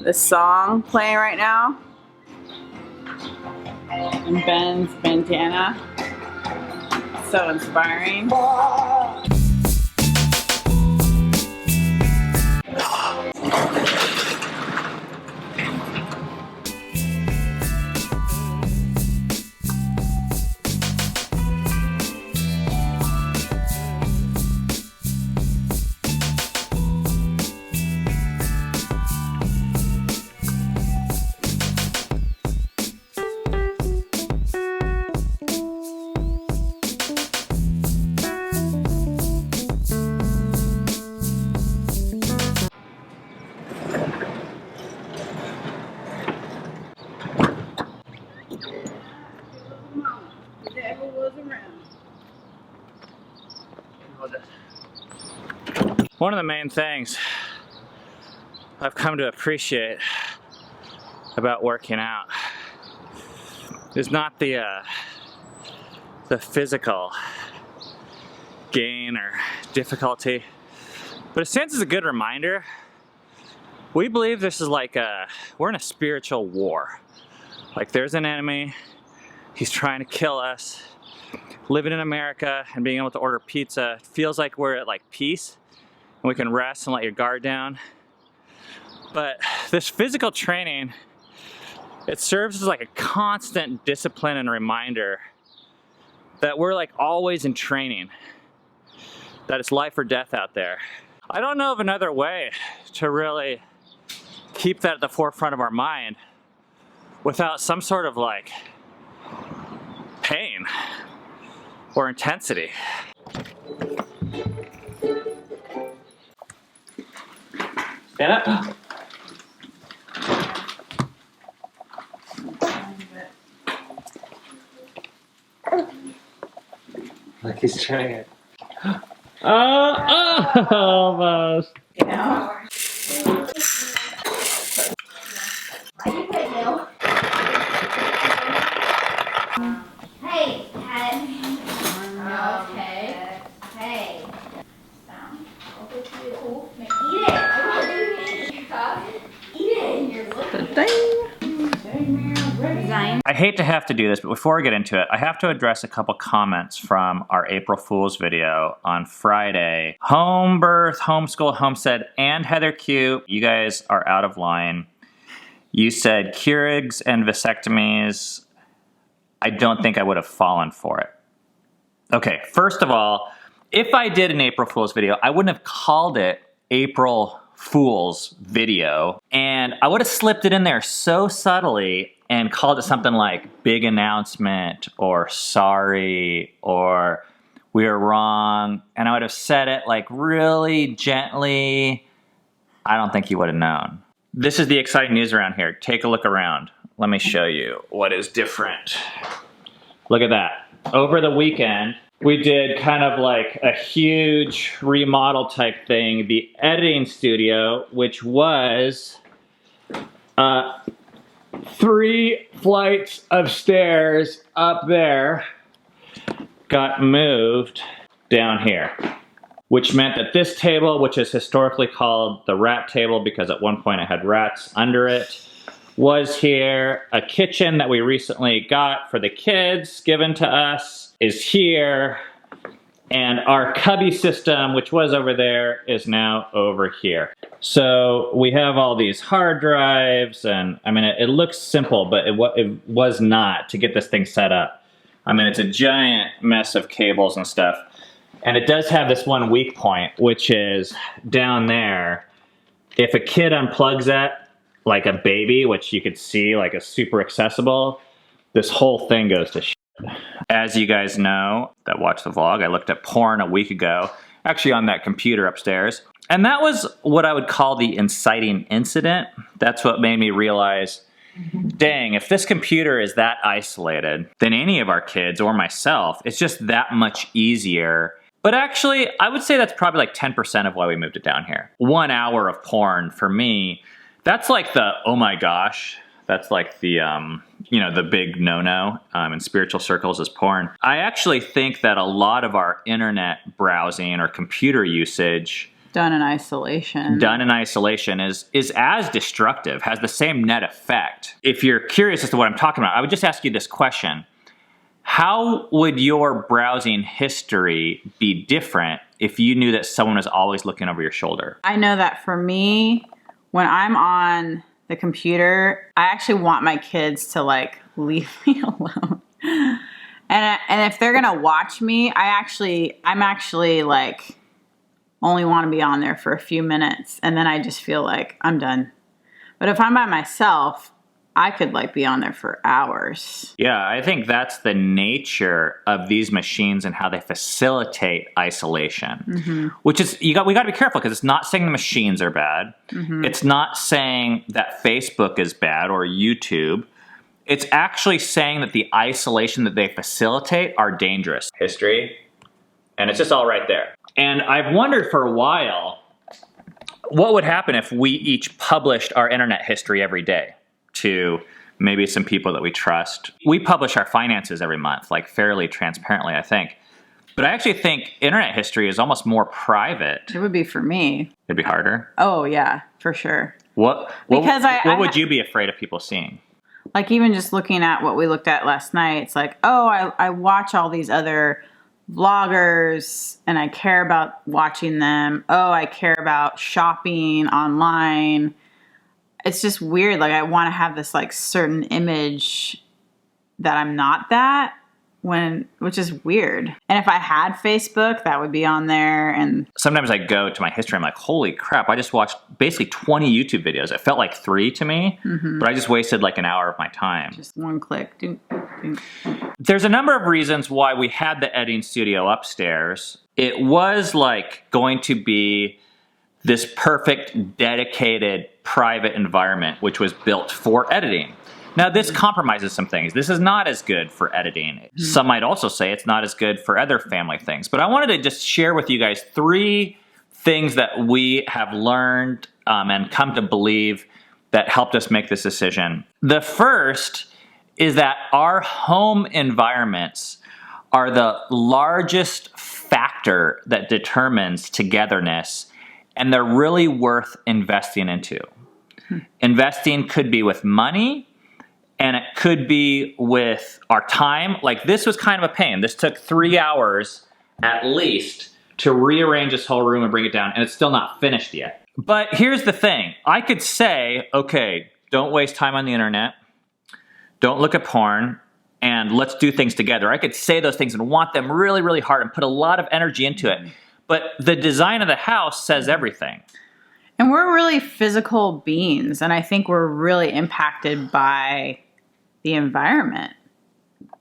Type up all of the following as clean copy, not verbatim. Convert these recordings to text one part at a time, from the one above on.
this song playing right now. And Ben's bandana. So inspiring. One of the main things I've come to appreciate about working out is not the physical gain or difficulty, but it stands as a good reminder. We believe this is like we're in a spiritual war. Like there's an enemy, he's trying to kill us. Living in America and being able to order pizza feels like we're at like peace and we can rest and let your guard down. But this physical training, it serves as like a constant discipline and reminder that we're like always in training, that it's life or death out there. I don't know of another way to really keep that at the forefront of our mind without some sort of like pain or intensity. Stand up. Like he's trying it. Oh, almost. Yeah. Hey, Dad. Okay. Hey. Cool. Eat it. Eat it. You're looking. I hate to have to do this, but before I get into it, I have to address a couple comments from our April Fool's video on Friday. Home birth, homeschool, homestead, and Heather Q, you guys are out of line. You said Keurigs and vasectomies. I don't think I would have fallen for it. Okay, first of all, if I did an April Fool's video, I wouldn't have called it April Fool's video, and I would have slipped it in there so subtly and called it something like big announcement or sorry or we are wrong, and I would have said it like really gently. I don't think you would have known. This is the exciting news around here. Take a look around. Let me show you what is different. Look at that. Over the weekend, we did kind of like a huge remodel type thing, the editing studio, which was 3 flights of stairs up there, got moved down here, which meant that this table, which is historically called the rat table because at one point it had rats under it, was here. A kitchen that we recently got for the kids, given to us, is here. And our cubby system, which was over there, is now over here. So we have all these hard drives, and I mean, it looks simple, but it was not to get this thing set up. I mean, it's a giant mess of cables and stuff. And it does have this one weak point, which is down there. If a kid unplugs that, like a baby, which you could see like is super accessible, this whole thing goes to shit. As you guys know that watch the vlog, I looked at porn a week ago, actually on that computer upstairs. And that was what I would call the inciting incident. That's what made me realize, dang, if this computer is that isolated, then any of our kids or myself, it's just that much easier. But actually, I would say that's probably like 10% of why we moved it down here. 1 hour of porn for me, that's like the, oh my gosh, that's like the, you know, the big no-no in spiritual circles is porn. I actually think that a lot of our internet browsing or computer usage Done in isolation. Done in isolation is as destructive, has the same net effect. If you're curious as to what I'm talking about, I would just ask you this question. How would your browsing history be different if you knew that someone was always looking over your shoulder? I know that for me, when I'm on the computer, I actually want my kids to like leave me alone. And if they're gonna watch me, I'm actually like only want to be on there for a few minutes, and then I just feel like I'm done. But if I'm by myself, I could like be on there for hours. Yeah, I think that's the nature of these machines and how they facilitate isolation. Which is, we got to be careful, because it's not saying the machines are bad. It's not saying that Facebook is bad or YouTube. It's actually saying that the isolation that they facilitate are dangerous. History, and it's just all right there. And I've wondered for a while, what would happen if we each published our internet history every day to maybe some people that we trust. We publish our finances every month, like fairly transparently, I think. But I actually think internet history is almost more private. It would be for me. It'd be harder. Oh yeah, for sure. What would you be afraid of people seeing? Like even just looking at what we looked at last night, it's like, oh, I watch all these other vloggers and I care about watching them. Oh, I care about shopping online. It's just weird. Like I want to have this like certain image that I'm not that, which is weird. And if I had Facebook, that would be on there. And sometimes I go to my history, I'm like, holy crap, I just watched basically 20 YouTube videos. It felt like 3 to me, but I just wasted like an hour of my time. Just one click. Ding, ding. There's a number of reasons why we had the editing studio upstairs. It was like going to be this perfect, dedicated, private environment, which was built for editing. Now, this compromises some things. This is not as good for editing. Some might also say it's not as good for other family things. But I wanted to just share with you guys 3 things that we have learned and come to believe that helped us make this decision. The first is that our home environments are the largest factor that determines togetherness, and they're really worth investing into. Investing could be with money, and it could be with our time. Like this was kind of a pain. This took 3 hours at least to rearrange this whole room and bring it down, and it's still not finished yet. But here's the thing. I could say, okay, don't waste time on the internet. Don't look at porn, and let's do things together. I could say those things and want them really, really hard and put a lot of energy into it. But the design of the house says everything. And we're really physical beings, and I think we're really impacted by the environment.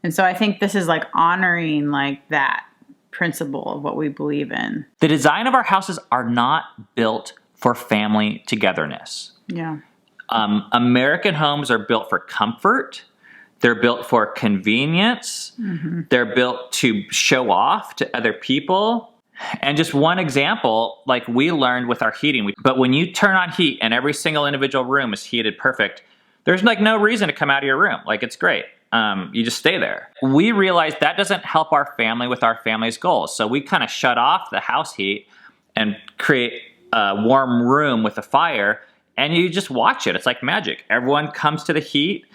And so I think this is like honoring like that principle of what we believe in. The design of our houses are not built for family togetherness. Yeah. American homes are built for comfort. They're built for convenience. They're built to show off to other people. And just one example, like we learned with our heating, but when you turn on heat and every single individual room is heated perfect, there's like no reason to come out of your room. Like it's great. You just stay there. We realized that doesn't help our family with our family's goals. So we kind of shut off the house heat and create a warm room with a fire, and you just watch it. It's like magic. Everyone comes to the heat,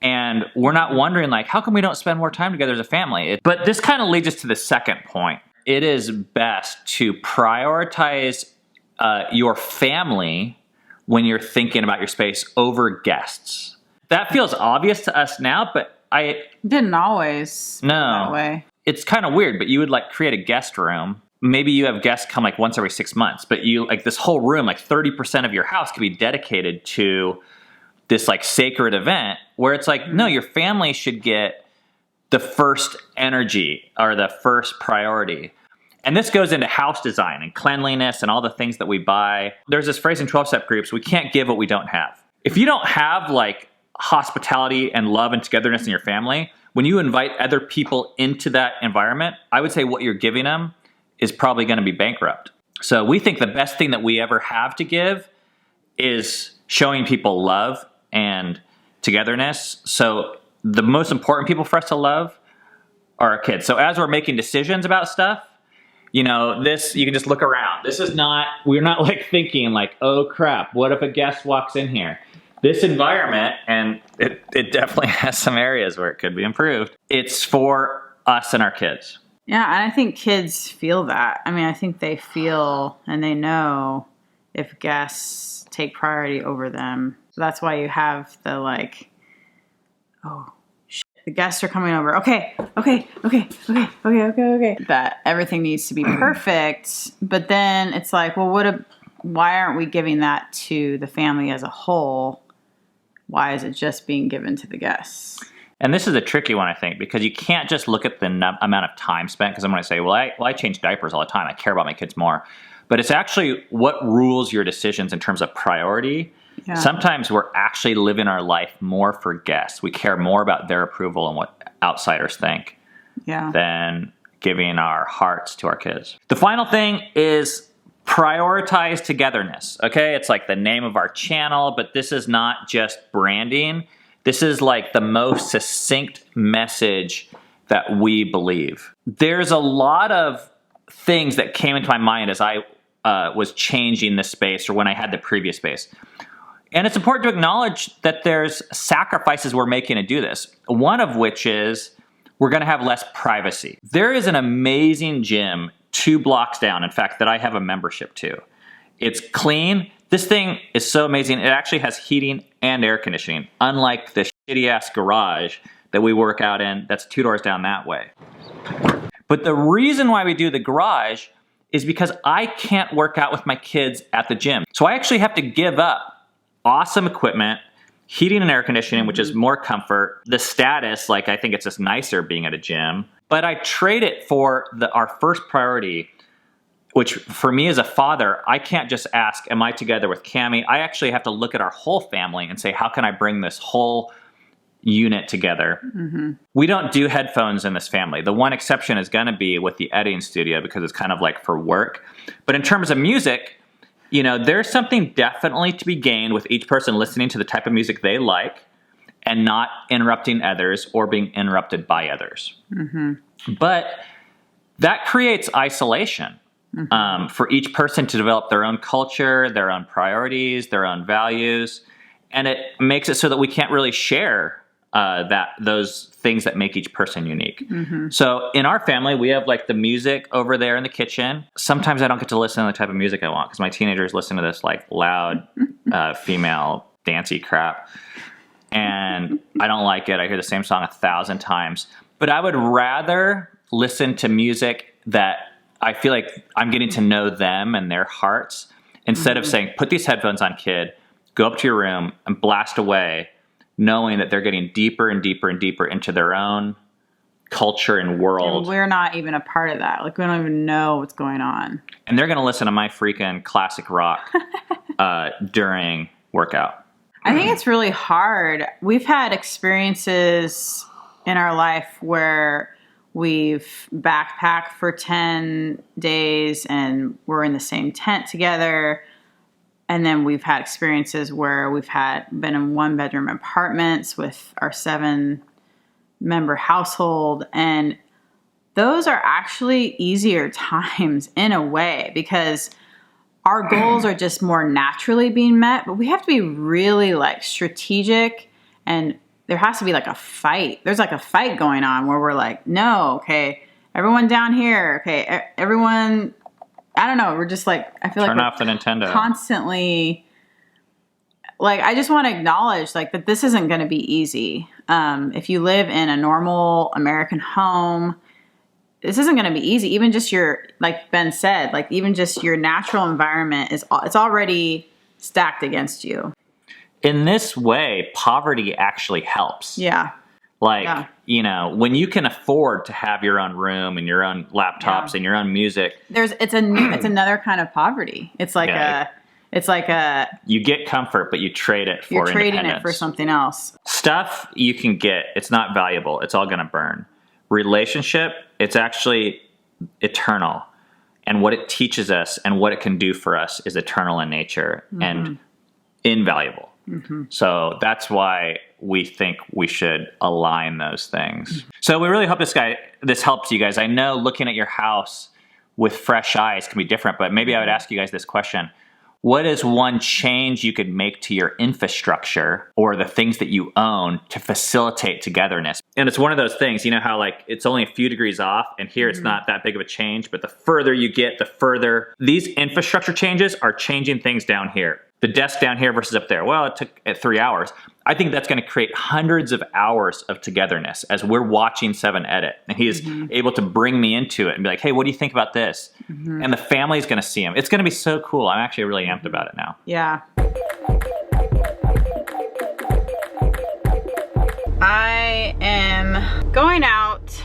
and we're not wondering like, how come we don't spend more time together as a family? But this kind of leads us to the second point. It is best to prioritize your family when you're thinking about your space over guests. That feels obvious to us now, but Didn't always no. that way. It's kind of weird, but you would like create a guest room. Maybe you have guests come like once every 6 months, but you like this whole room, like 30% of your house could be dedicated to this like sacred event where it's like, no, your family should get the first energy or the first priority. And this goes into house design and cleanliness and all the things that we buy. There's this phrase in 12-step groups, we can't give what we don't have. If you don't have like hospitality and love and togetherness in your family, when you invite other people into that environment, I would say what you're giving them is probably going to be bankrupt. So we think the best thing that we ever have to give is showing people love and togetherness. So the most important people for us to love are our kids. So as we're making decisions about stuff, You know, this, you can just look around. This is not, we're not like thinking like, oh crap, what if a guest walks in here? This environment, and it definitely has some areas where it could be improved. It's for us and our kids. Yeah, and I think kids feel that. I mean, I think they feel and they know if guests take priority over them. So that's why you have the like, oh, the guests are coming over. Okay. That everything needs to be perfect. But then it's like, well, why aren't we giving that to the family as a whole? Why is it just being given to the guests? And this is a tricky one, I think, because you can't just look at the amount of time spent. Because I'm going to say, well, I change diapers all the time. I care about my kids more. But it's actually what rules your decisions in terms of priority. Yeah. Sometimes we're actually living our life more for guests. We care more about their approval and what outsiders think than giving our hearts to our kids. The final thing is prioritize togetherness. Okay, it's like the name of our channel, but this is not just branding. This is like the most succinct message that we believe. There's a lot of things that came into my mind as I was changing this space or when I had the previous space. And it's important to acknowledge that there's sacrifices we're making to do this. One of which is we're going to have less privacy. There is an amazing gym 2 blocks down, in fact, that I have a membership to. It's clean. This thing is so amazing. It actually has heating and air conditioning, unlike the shitty-ass garage that we work out in that's 2 doors down that way. But the reason why we do the garage is because I can't work out with my kids at the gym. So I actually have to give up awesome equipment, heating and air conditioning, which is more comfort, the status, like I think it's just nicer being at a gym, but I trade it for our first priority, which for me as a father, I can't just ask, am I together with Cammie? I actually have to look at our whole family and say, how can I bring this whole unit together? Mm-hmm. We don't do headphones in this family. The one exception is going to be with the editing studio because it's kind of like for work. But in terms of music, you know, there's something definitely to be gained with each person listening to the type of music they like and not interrupting others or being interrupted by others. Mm-hmm. But that creates isolation for each person to develop their own culture, their own priorities, their own values. And it makes it so that we can't really share those things that make each person unique. Mm-hmm. So in our family, we have like the music over there in the kitchen. Sometimes I don't get to listen to the type of music I want because my teenagers listen to this like loud female dancey crap. And I don't like it. I hear the same song 1,000 times. But I would rather listen to music that I feel like I'm getting to know them and their hearts instead of saying, put these headphones on, kid, go up to your room and blast away, knowing that they're getting deeper and deeper and deeper into their own culture and world. And we're not even a part of that. Like, we don't even know what's going on. And they're going to listen to my freaking classic rock during workout. I think it's really hard. We've had experiences in our life where we've backpacked for 10 days and we're in the same tent together. And then we've had experiences where we've been in 1-bedroom apartments with our 7-member household. And those are actually easier times in a way because our goals are just more naturally being met. But we have to be really like strategic, and there has to be like a fight. There's like a fight going on where we're like, no, okay, everyone down here. Okay, everyone... I don't know. We're just like, I feel like turn off the Nintendo. Constantly, like, I just want to acknowledge like that this isn't going to be easy. If you live in a normal American home, this isn't going to be easy. Even just your, like Ben said, like even just your natural environment it's already stacked against you. In this way, poverty actually helps. Yeah. Like, you know, when you can afford to have your own room and your own laptops and your own music. It's another kind of poverty. It's like you get comfort, but you trade it for independence. You're trading it for something else. Stuff you can get, it's not valuable. It's all going to burn. Relationship, it's actually eternal. And what it teaches us and what it can do for us is eternal in nature and invaluable. Mm-hmm. So that's why we think we should align those things. So we really hope this helps you guys. I know looking at your house, with fresh eyes can be different, but maybe I would ask you guys this question. What is one change you could make to your infrastructure or the things that you own to facilitate togetherness? And it's one of those things, you know how like it's only a few degrees off and here it's not that big of a change, but the further you get, the further these infrastructure changes are changing things down here. The desk down here versus up there. Well, it took 3 hours. I think that's going to create hundreds of hours of togetherness as we're watching Seven edit. And he's able to bring me into it and be like, hey, what do you think about this? And the family's going to see him. It's going to be so cool. I'm actually really amped about it now. Yeah. I am going out.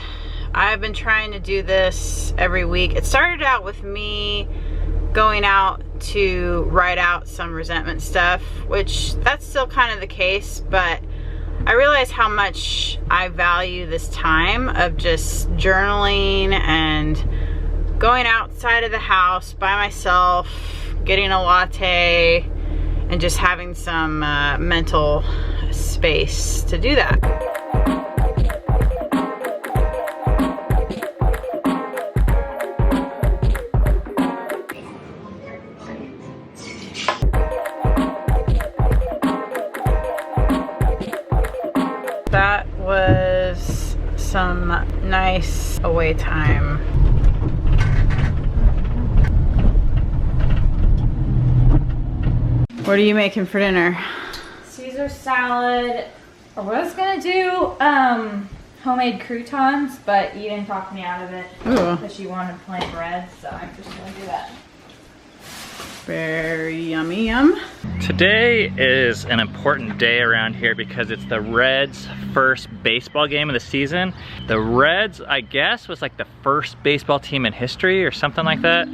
I've been trying to do this every week. It started out with me going out to write out some resentment stuff, which that's still kind of the case, but I realize how much I value this time of just journaling and going outside of the house by myself, getting a latte, and just having some mental space to do that. That was some nice away time. What are you making for dinner? Caesar salad. I was gonna do homemade croutons, but Eden talked me out of it because she wanted plain bread, so I'm just gonna do that. Very yummy yum. Today is an important day around here because it's the Reds' first baseball game of the season. The Reds, I guess, was like the first baseball team in history or something like that.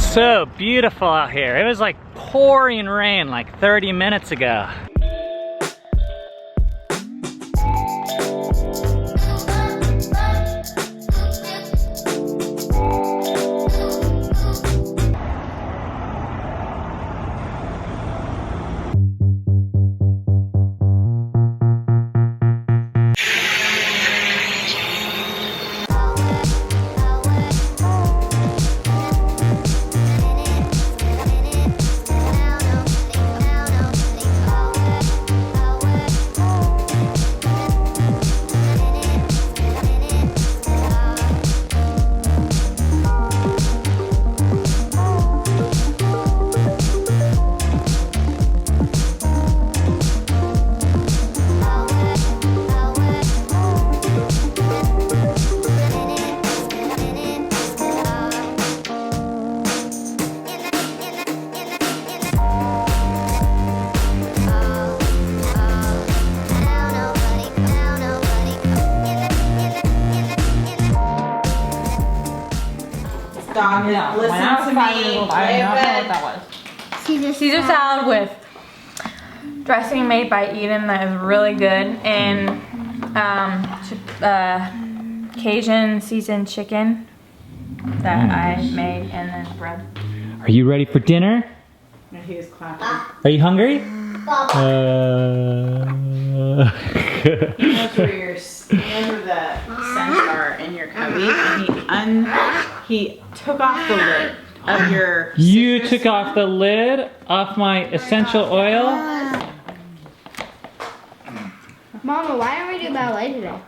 So beautiful out here. It was like pouring rain like 30 minutes ago. Dog, listen to me. I don't know what that was. Caesar salad with dressing made by Eden that is really good, and Cajun seasoned chicken that I made, and then bread. Are you ready for dinner? No, he was clapping. Are you hungry? He knows where the scents are in your cubby, and he took off the lid of your. You took off the lid off my essential oil? Mama, why don't we do ballet today?